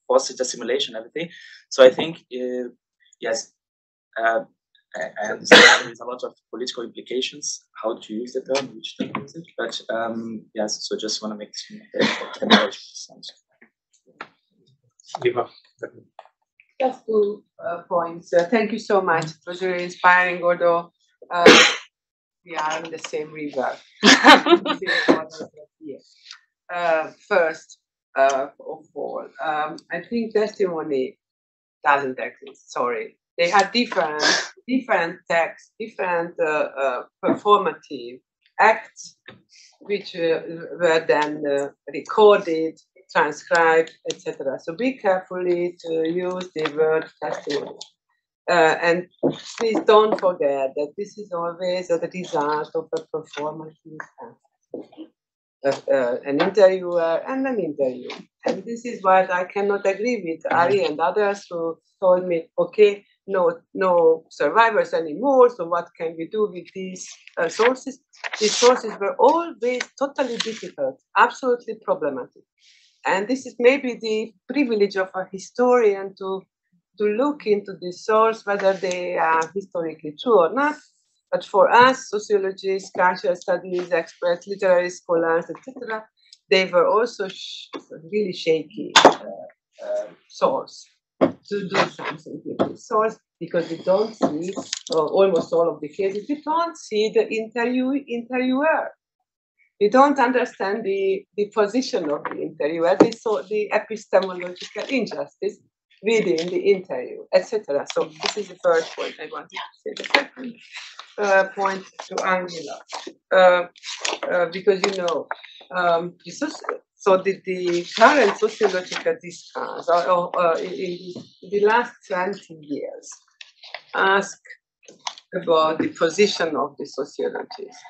forced assimilation, everything. So I think yes, I understand there's a lot of political implications how to use the term, which term is it, but yes, so just want to make sense. Just 2 points. Thank you so much. It was really inspiring, although we are on the same river. First of all, I think testimony doesn't exist. Sorry. They had different texts, different performative acts, which were then recorded, transcribed, etc. So be carefully to use the word testimony. And please don't forget that this is always the result of a performative act. An interviewer and an interview. And this is what I cannot agree with Ari and others who told me, okay, no survivors anymore, so what can we do with these sources? These sources were always totally difficult, absolutely problematic. And this is maybe the privilege of a historian to look into the source, whether they are historically true or not. But for us, sociologists, cultural studies experts, literary scholars, etc., they were also really shaky source to do something with this source, because we don't see, almost all of the cases, we don't see the interviewer. We don't understand the position of the interviewer, the epistemological injustice within the interview, etc. So this is the first point I wanted to say. The second point to Angela, because you know, so the current sociological discourse in the last 20 years ask about the position of the sociologist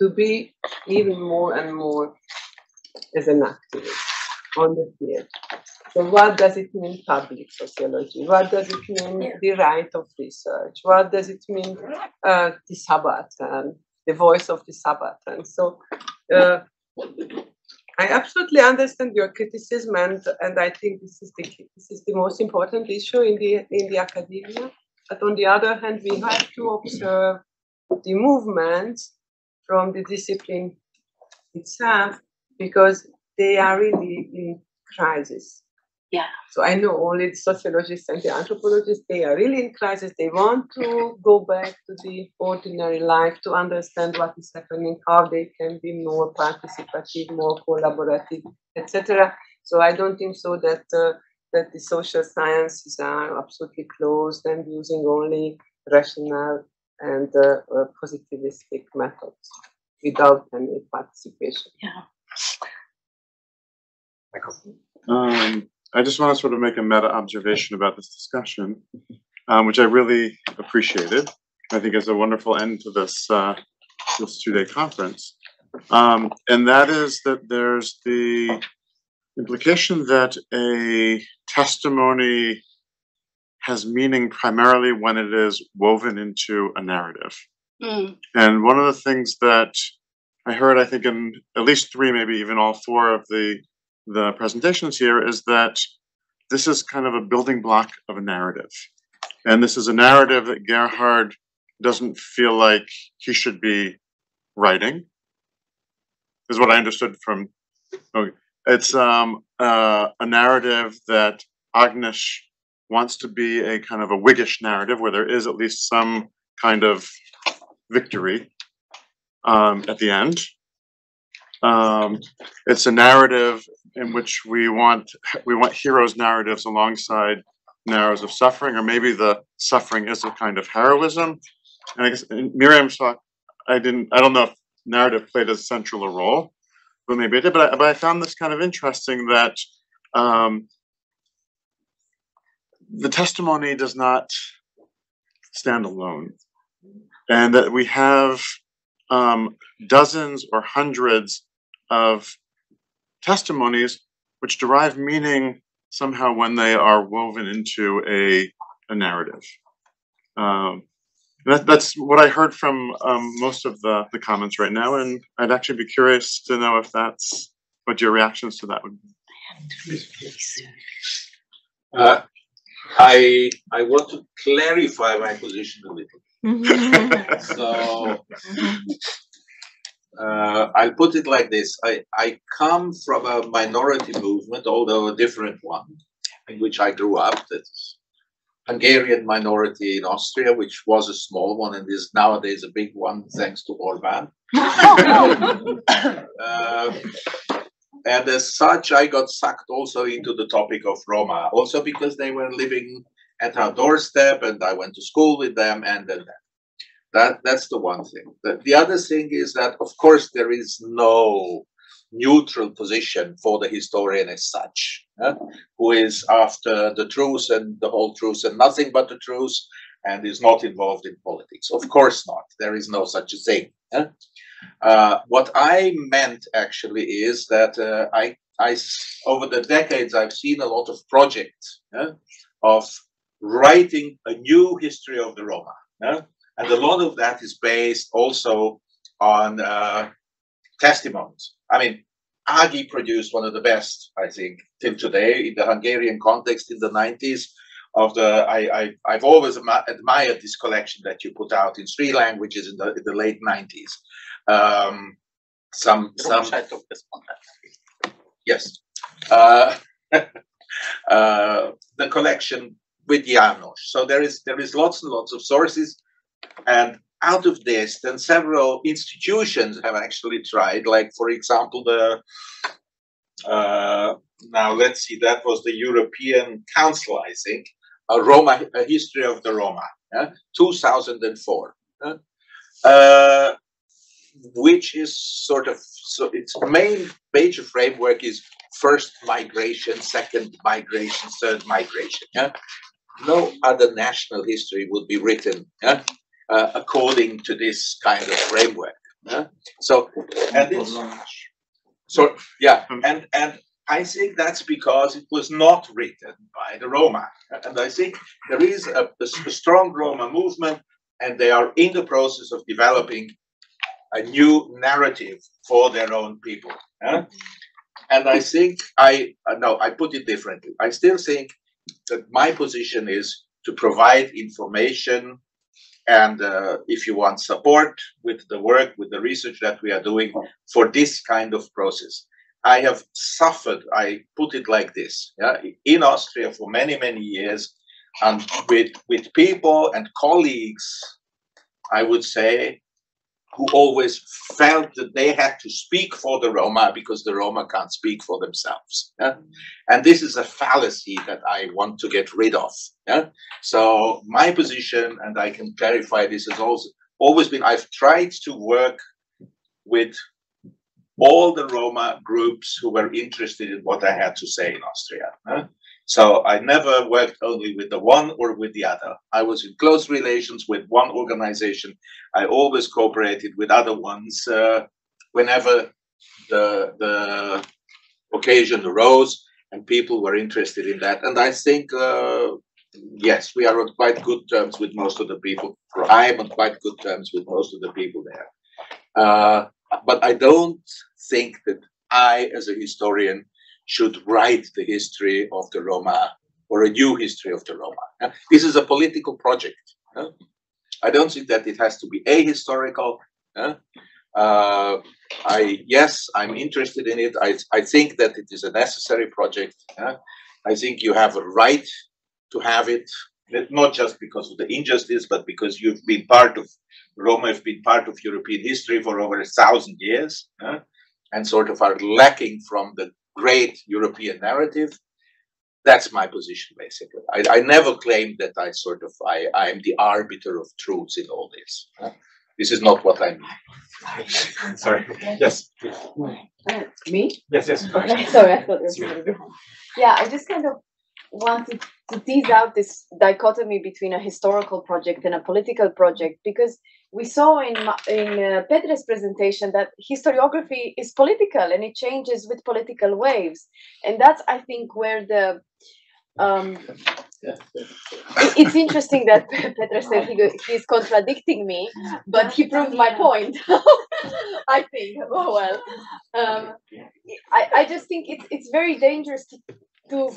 to be even more and more as an activist on the field. So what does it mean public sociology? What does it mean the right of research? What does it mean the subaltern, the voice of the subaltern? So I absolutely understand your criticism, and I think this is the most important issue in the academia. But on the other hand, we have to observe the movements from the discipline itself, because they are really in crisis. Yeah. So I know only the sociologists and the anthropologists, they are really in crisis. They want to go back to the ordinary life, to understand what is happening, how they can be more participative, more collaborative, etc. So I don't think so that the social sciences are absolutely closed and using only rational and positivistic methods without any participation. Yeah. I just want to sort of make a meta observation about this discussion, which I really appreciated. I think is a wonderful end to this this 2-day conference, and that is that there's the implication that a testimony has meaning primarily when it is woven into a narrative. And one of the things that I heard, I think in at least 3, maybe even all 4 of the presentations here, is that this is kind of a building block of a narrative. And this is a narrative that Gerhard doesn't feel like he should be writing, is what I understood from, okay. It's a narrative that Ágnes wants to be a kind of a Whiggish narrative where there is at least some kind of victory at the end. It's a narrative in which we want heroes' narratives alongside narratives of suffering, or maybe the suffering is a kind of heroism. And I guess in Mirjam's talk, I don't know if narrative played as central a role, but maybe it did. But I found this kind of interesting that the testimony does not stand alone, and that we have dozens or hundreds of testimonies which derive meaning somehow when they are woven into a narrative. That's what I heard from most of the comments right now, and I'd actually be curious to know if that's what your reactions to that would be. I want to clarify my position a little. So I'll put it like this. I come from a minority movement, although a different one, in which I grew up. That's Hungarian minority in Austria, which was a small one and is nowadays a big one, thanks to Orbán. And as such, I got sucked also into the topic of Roma, also because they were living at our doorstep and I went to school with them, and that's the one thing. The other thing is that, of course, there is no neutral position for the historian as such, who is after the truth and the whole truth and nothing but the truth and is not involved in politics. Of course not. There is no such a thing. What I meant actually is that I over the decades, I've seen a lot of projects of writing a new history of the Roma. And a lot of that is based also on testimonies. I mean, Ági produced one of the best, I think, till today in the Hungarian context in the 90s. I've always admired this collection that you put out in 3 languages in the late 90s. Yes. The collection with János. So there is lots and lots of sources, and out of this, then several institutions have actually tried, like, for example, now let's see, that was the European Council, I think, a history of the Roma, 2004, which is sort of, so its main major framework is first migration, second migration, third migration. No other national history would be written according to this kind of framework. So I think that's because it was not written by the Roma. And I think there is a strong Roma movement, and they are in the process of developing a new narrative for their own people. And I think I put it differently. I still think that my position is to provide information and, if you want, support with the work, with the research that we are doing for this kind of process. I have suffered, I put it like this, in Austria for many, many years, and with people and colleagues, I would say, who always felt that they had to speak for the Roma because the Roma can't speak for themselves. And this is a fallacy that I want to get rid of. So my position, and I can clarify this, has also always been, I've tried to work with all the Roma groups who were interested in what I had to say in Austria. So I never worked only with the one or with the other. I was in close relations with one organization. I always cooperated with other ones whenever the occasion arose and people were interested in that. And I think, yes, we are on quite good terms with most of the people. I am on quite good terms with most of the people there. But I don't think that I, as a historian, should write the history of the Roma or a new history of the Roma. This is a political project. I don't think that it has to be ahistorical. Yes, I'm interested in it. I think that it is a necessary project. I think you have a right to have it, not just because of the injustice, but because you've been part of, Roma have been part of European history for over 1,000 years, and sort of are lacking from the great European narrative. That's my position, basically. I never claimed that I am the arbiter of truths in all this. This is not what I mean. Sorry. Yes. Me? Yes. Okay, sorry, I thought there was behind. Yeah, I just kind of wanted to tease out this dichotomy between a historical project and a political project, because we saw in Petre's presentation that historiography is political and it changes with political waves, and that's, I think, where the it's interesting that Petre said he's contradicting me, but he proved my point. I think. Oh well, I just think it's very dangerous to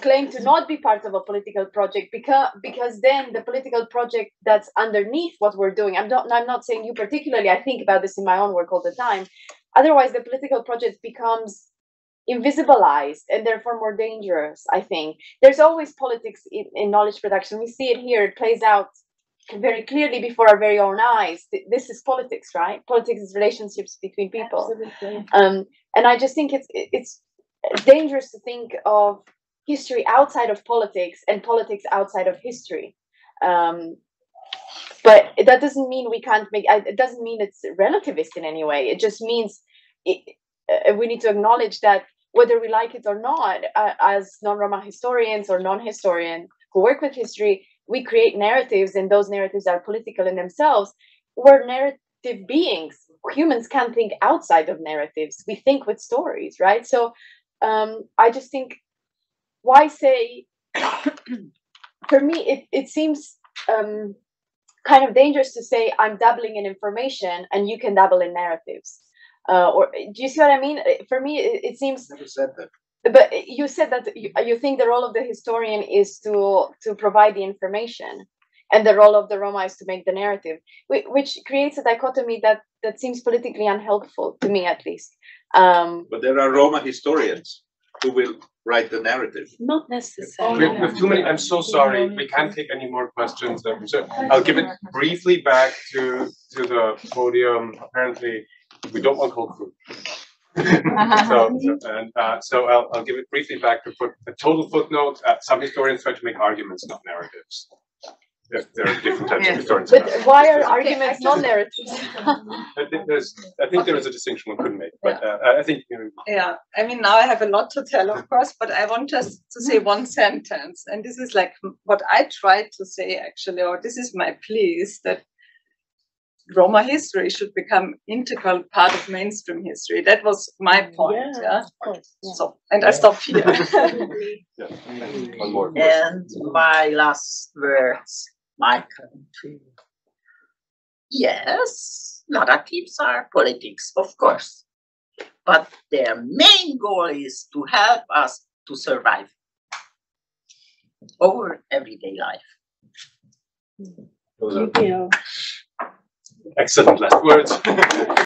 claim to not be part of a political project, because then the political project that's underneath what we're doing. I'm not saying you particularly. I think about this in my own work all the time. Otherwise, the political project becomes invisibilized and therefore more dangerous. I think there's always politics in knowledge production. We see it here. It plays out very clearly before our very own eyes. This is politics, right? Politics is relationships between people. Absolutely. And I just think it's dangerous to think of history outside of politics and politics outside of history. But that doesn't mean we can't make. It doesn't mean it's relativist in any way. It just means we need to acknowledge that whether we like it or not, as non-Roma historians or non-historians who work with history, we create narratives, and those narratives are political in themselves. We're narrative beings. Humans can't think outside of narratives. We think with stories, right? So I just think, why say, for me, it seems kind of dangerous to say I'm dabbling in information and you can dabble in narratives. Or do you see what I mean? For me, it seems. Never said that. But you said that you think the role of the historian is to provide the information, and the role of the Roma is to make the narrative, which creates a dichotomy that seems politically unhelpful to me, at least. But there are Roma historians who will write the narrative. Not necessarily. We have too many. I'm so sorry. We can't take any more questions. So I'll give it briefly back to the podium. Apparently, we don't want cold food. So I'll give it briefly back to put a total footnote. Some historians try to make arguments, not narratives. There are different types of historians. But why are arguments not narratives? I think there is a distinction one could make. But I think. Yeah, I mean, now I have a lot to tell, of course, but I want just to say one sentence. And this is like what I tried to say, actually, or this is my plea, is that Roma history should become integral part of mainstream history. That was my point. Yeah. So, and I stop here. One more. And my last words, my country. Yes, narratives are politics, of course, but their main goal is to help us to survive our everyday life. Those are excellent last words.